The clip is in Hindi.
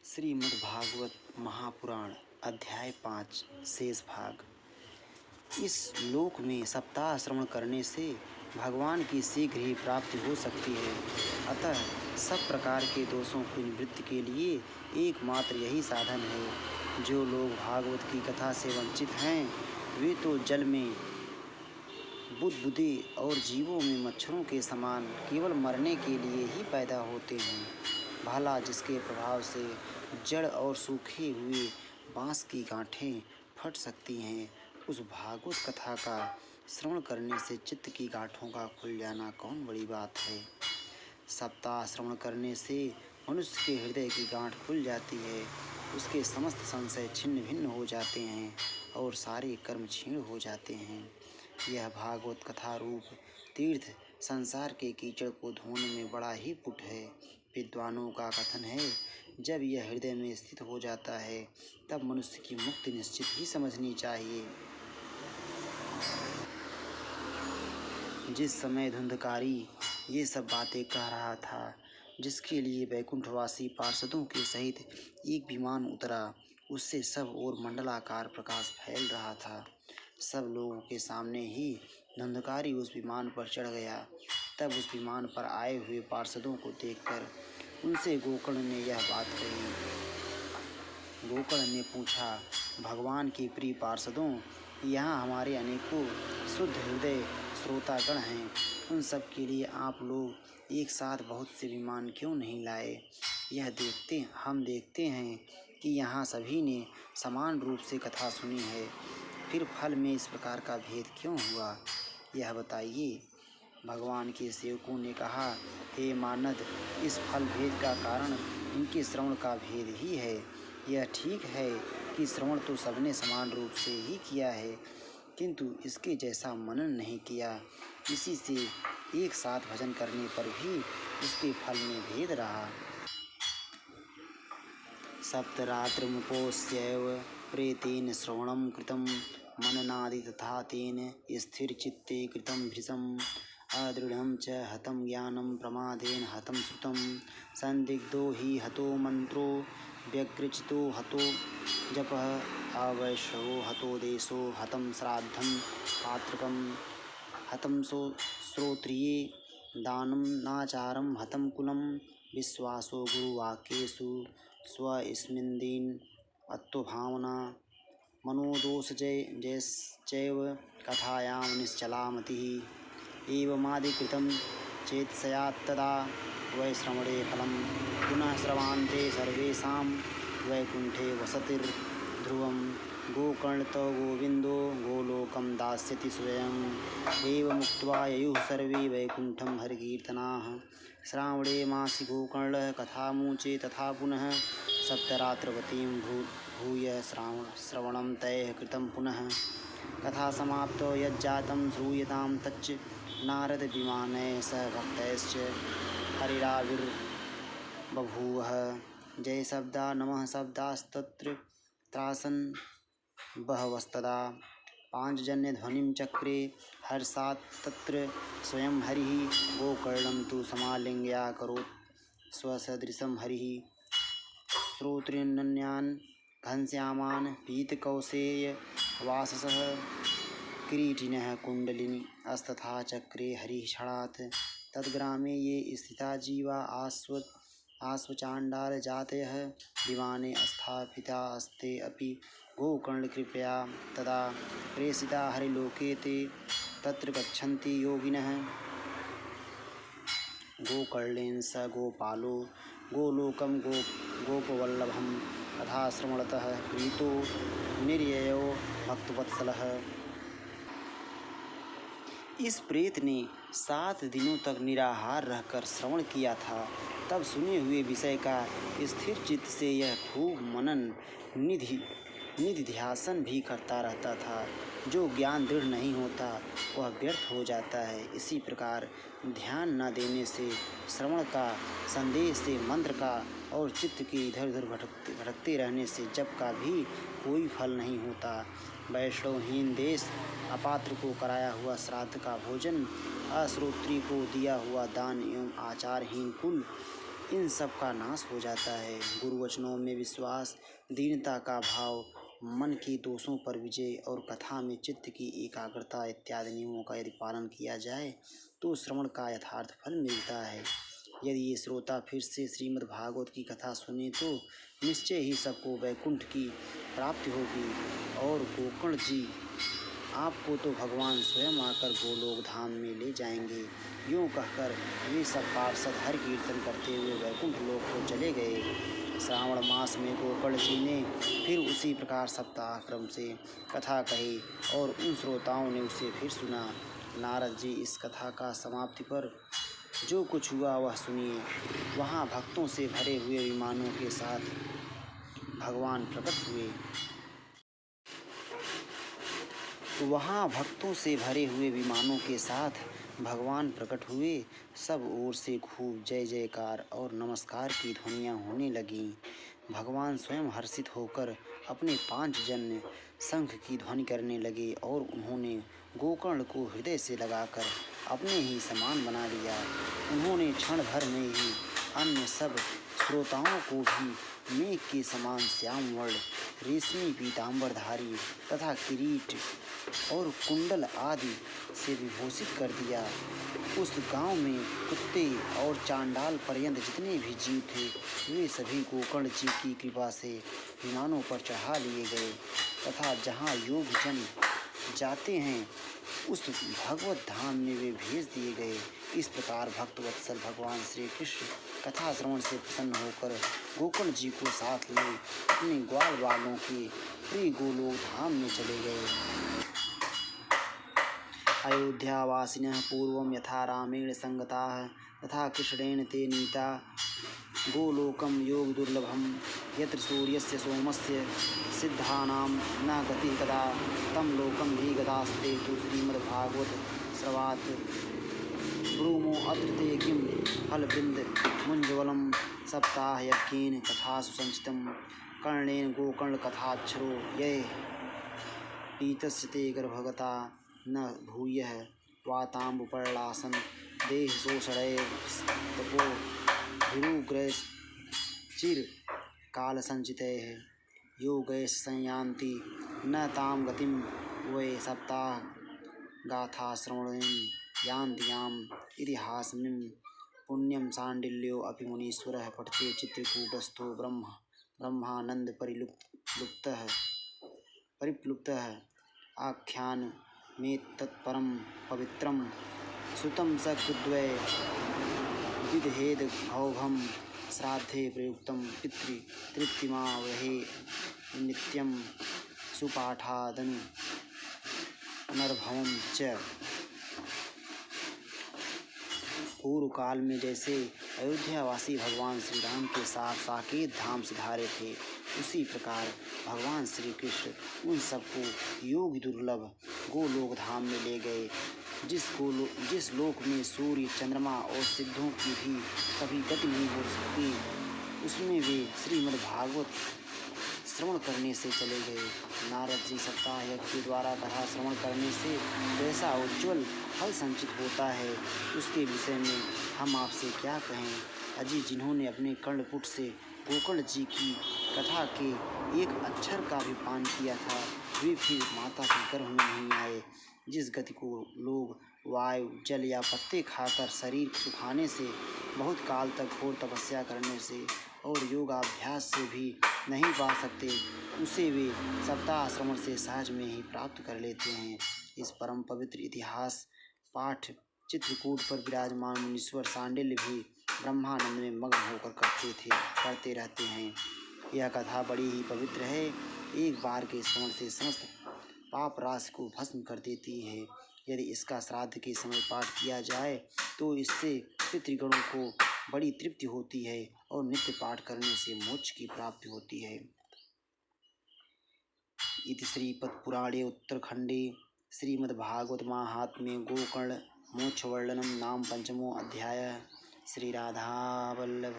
श्रीमद्भागवत महापुराण अध्याय 5 शेष भाग। इस लोक में सप्ताह श्रवण करने से भगवान की शीघ्र ही प्राप्ति हो सकती है। अतः सब प्रकार के दोषों की निवृत्ति के लिए एकमात्र यही साधन है। जो लोग भागवत की कथा से वंचित हैं वे तो जल में बुदबुदे और जीवों में मच्छरों के समान केवल मरने के लिए ही पैदा होते हैं। भला जिसके प्रभाव से जड़ और सूखे हुए बांस की गांठें फट सकती हैं, उस भागवत कथा का श्रवण करने से चित्त की गांठों का खुल जाना कौन बड़ी बात है। सप्ताह श्रवण करने से मनुष्य के हृदय की गांठ खुल जाती है, उसके समस्त संशय छिन्न भिन्न हो जाते हैं और सारे कर्म क्षीण हो जाते हैं। यह भागवत कथा रूप तीर्थ संसार के कीचड़ को धोने में बड़ा ही पुट है। विद्वानों का कथन है, जब यह हृदय में स्थित हो जाता है तब मनुष्य की मुक्ति निश्चित ही समझनी चाहिए। जिस समय धुंधकारी ये सब बातें कह रहा था, जिसके लिए वैकुंठवासी पार्षदों के सहित एक विमान उतरा, उससे सब ओर मंडलाकार प्रकाश फैल रहा था। सब लोगों के सामने ही धुंधकारी उस विमान पर चढ़ गया। तब उस विमान पर आए हुए पार्षदों को देखकर उनसे गोकर्ण ने यह बात कही। गोकर्ण ने पूछा, भगवान के प्रिय पार्षदों, यहाँ हमारे अनेकों शुद्ध हृदय श्रोतागण हैं। उन सब के लिए आप लोग एक साथ बहुत से विमान क्यों नहीं लाए? हम देखते हैं कि यहाँ सभी ने समान रूप से कथा सुनी है, फिर फल में इस प्रकार का भेद क्यों हुआ, यह बताइए। भगवान के सेवकों ने कहा, हे मानद, इस फल भेद का कारण इनके श्रवण का भेद ही है। यह ठीक है कि श्रवण तो सबने समान रूप से ही किया है, किंतु इसके जैसा मनन नहीं किया। इसी से एक साथ भजन करने पर भी उसके फल में भेद रहा। सप्तरात्रमुपोस्यैव प्रेतेन श्रवणं कृतं मननादि तथा तेन स्थिरचित्ते कृतं भृशम् अदृढ़ं च हतं ज्ञानं प्रमादेन हतं श्रुतं संदिग्धो हि हतो मंत्रो व्यग्रचितो हतो जपः अवैष्णवो हतो देशो हतं श्राद्धं पात्रकं हतं श्रोत्रिये दानं नाचारं हतं कुलं विश्वासो गुरुवाक्येषु स्वस्मिन्दीन अत्वभावना मनोदोषजयश्चैव कथायां निश्चला मतिः एवमादिकृतं चेत् स्यात्तदा वैश्रवणे फलं पुनः श्रवान्ते सर्वेषां वैकुण्ठे वसतिर्ध्रुवं गोकर्णतो गोविन्दो गोलोकं दास्यति स्वयम् एवमुक्त्वा ययुः सर्वे वैकुण्ठं हरिकीर्तनाः श्रावणे मासि गोकर्णः कथामुचे तथा पुनः सप्तरात्रवतीं भूय श्रवणं तैः कृतं पुनः कथा समाप्तो यज्जातं श्रूयतां तच्च नारद विमानैः सह भक्तैश्च हरिराविर्बभूवः जय शब्दा नमः शब्दास्तत्र त्रासन् बहवस्तदा पांचजन्य ध्वनिं चक्रे हर्षात् तत्र स्वयं हरिः गोकर्णं तु समालिङ्ग्याकरोत् स्वसदृशं हरिः श्रोतृनन्यान् घनश्यामान् पीतकौशेयवाससः किरीटिनः कुण्डलिनी अस्तथा चक्रे हरिः क्षणात् तद्ग्रामे ये स्थिता जीवा आश्वचाण्डालजातयः विमाने स्थापितास्ते अपि गोकर्णकृपया तदा प्रेषिता हरिलोके ते तत्र गच्छन्ति योगिनः गोकर्णेन स गोपालो गोलोकं गोपवल्लभं तथा श्रवणतः प्रीतो निर्ययो भक्तवत्सलः। इस प्रेत ने 7 दिनों तक निराहार रहकर श्रवण किया था। तब सुने हुए विषय का स्थिर चित्त से यह खूब मनन निधिध्यासन भी करता रहता था। जो ज्ञान दृढ़ नहीं होता वह व्यर्थ हो जाता है। इसी प्रकार ध्यान न देने से, श्रवण का संदेश से, मंत्र का और चित्त के इधर उधर भटकते रहने से जप का भी कोई फल नहीं होता। वैष्णवहीन देश, अपात्र को कराया हुआ श्राद्ध का भोजन, अश्रोत्री को दिया हुआ दान एवं आचारहीन कुल इन सब का नाश हो जाता है। गुरुवचनों में विश्वास, दीनता का भाव, मन के दोषों पर विजय और कथा में चित्त की एकाग्रता इत्यादि नियमों का यदि पालन किया जाए तो श्रवण का यथार्थ फल मिलता है। यदि ये श्रोता फिर से श्रीमद् भागवत की कथा सुने तो निश्चय ही सबको वैकुंठ की प्राप्ति होगी और गोकर्ण जी आपको तो भगवान स्वयं आकर गोलोक धाम में ले जाएंगे। यूँ कहकर वे सब पार्षद हर कीर्तन करते हुए वैकुंठ लोक को चले गए। श्रावण मास में गोकर्ण जी ने फिर उसी प्रकार सप्ताह क्रम से कथा कही और उन श्रोताओं ने उसे फिर सुना। नारद जी इस कथा का समाप्ति पर जो कुछ हुआ वह सुनिए। वहाँ भक्तों से भरे हुए विमानों के साथ भगवान प्रकट हुए। सब ओर से खूब जय जयकार और नमस्कार की ध्वनियाँ होने लगीं। भगवान स्वयं हर्षित होकर अपने 5 जन्य शंख की ध्वनि करने लगे और उन्होंने गोकर्ण को हृदय से लगाकर अपने ही समान बना लिया। उन्होंने क्षण भर में ही अन्य सब श्रोताओं को भी मेघ के समान श्याम वर्ण, रेशमी पीताम्बरधारी तथा किरीट और कुंडल आदि से विभूषित कर दिया। उस गांव में कुत्ते और चांडाल पर्यंत जितने भी जीव थे वे सभी गोकर्ण जी की कृपा से विमानों पर चढ़ा लिए गए तथा जहाँ योग जन जाते हैं उस भगवत धाम में वे भेज दिए गए। इस प्रकार भक्त वत्सल भगवान श्री कृष्ण कथा श्रवण से प्रसन्न होकर गोकर्ण जी को साथ ले अपने ग्वाल बालों के प्रिय गोलोक धाम में चले गए। अयोध्यावासिनः पूर्वं यथा रामेण संगताः तथा कृष्णेन ते नीता गोलोकं योगदुर्लभं यत्र सूर्यस्य सोमस्य सिद्धानां न गतिः कदा तं लोकं हि गतास्ते तु श्रीमद्भागवत श्रवात् ब्रूमो अत्र ते किं फलवृन्दमुज्ज्वलं सप्ताहयज्ञेन कथासु संचितं कर्णेन गोकर्णकथाक्षरो यः पीतस्य ते गर्भगता न भूयः वाताम्बुपर्लासन देहशोषणैस्तपो भिरुग्रैश्चिरकालसञ्चितैः योगैश्च संयान्ति न तां गतिं वै सप्ताहगाथाश्रवणेन यान्ति याम् इतिहासमिमं पुण्यं शाण्डिल्यो अपि मुनीश्वरः पठते चित्रकूटस्थो परिप्लुप्तः आख्यानमेतत्परं पवित्रं श्रुतं सकृद्वै विदधेद्भवभं श्राद्धे प्रयुक्तं पितृतृप्तिमावहे नित्यं सुपाठादनुनर्भवं च। पूर्व काल में जैसे अयोध्यावासी भगवान श्री राम के साथ साकेत धाम सिधारे थे उसी प्रकार भगवान श्री कृष्ण उन सबको योग दुर्लभ गोलोक धाम में ले गए। जिस लोक में सूर्य चंद्रमा और सिद्धों की भी कभी गति नहीं हो सकती उसमें वे श्रीमद् भागवत श्रवण करने से चले गए। नारद जी सप्ताह यज्ञ के द्वारा कथा श्रवण करने से जैसा उज्ज्वल फल संचित होता है उसके विषय में हम आपसे क्या कहें। अजी जिन्होंने अपने कर्णपुट से गोकर्ण जी की कथा के एक अक्षर का भी पान किया था वे फिर माता के गर्भ में नहीं आए। जिस गति को लोग वायु जल या पत्ते खाकर शरीर सुखाने से बहुत काल तक घोर तपस्या करने से और योगाभ्यास से भी नहीं पा सकते उसे वे सप्ताह श्रवण से सहज में ही प्राप्त कर लेते हैं। इस परम पवित्र इतिहास पाठ चित्रकूट पर विराजमान मुनीश्वर शांडिल्य भी ब्रह्मानंद में मग्न होकर करते रहते हैं। यह कथा बड़ी ही पवित्र है। एक बार के श्रवण से समस्त पाप राशि को भस्म कर देती है। यदि इसका श्राद्ध के समय पाठ किया जाए तो इससे पितृगणों को बड़ी तृप्ति होती है और नित्य पाठ करने से मोक्ष की प्राप्ति होती है। इति श्रीपद्पुराणे उत्तरखंडे श्रीमद्भागवत माहात्म्ये गोकर्ण मोक्षवर्णनम नाम 5मो अध्याय। श्री राधा वल्लभ।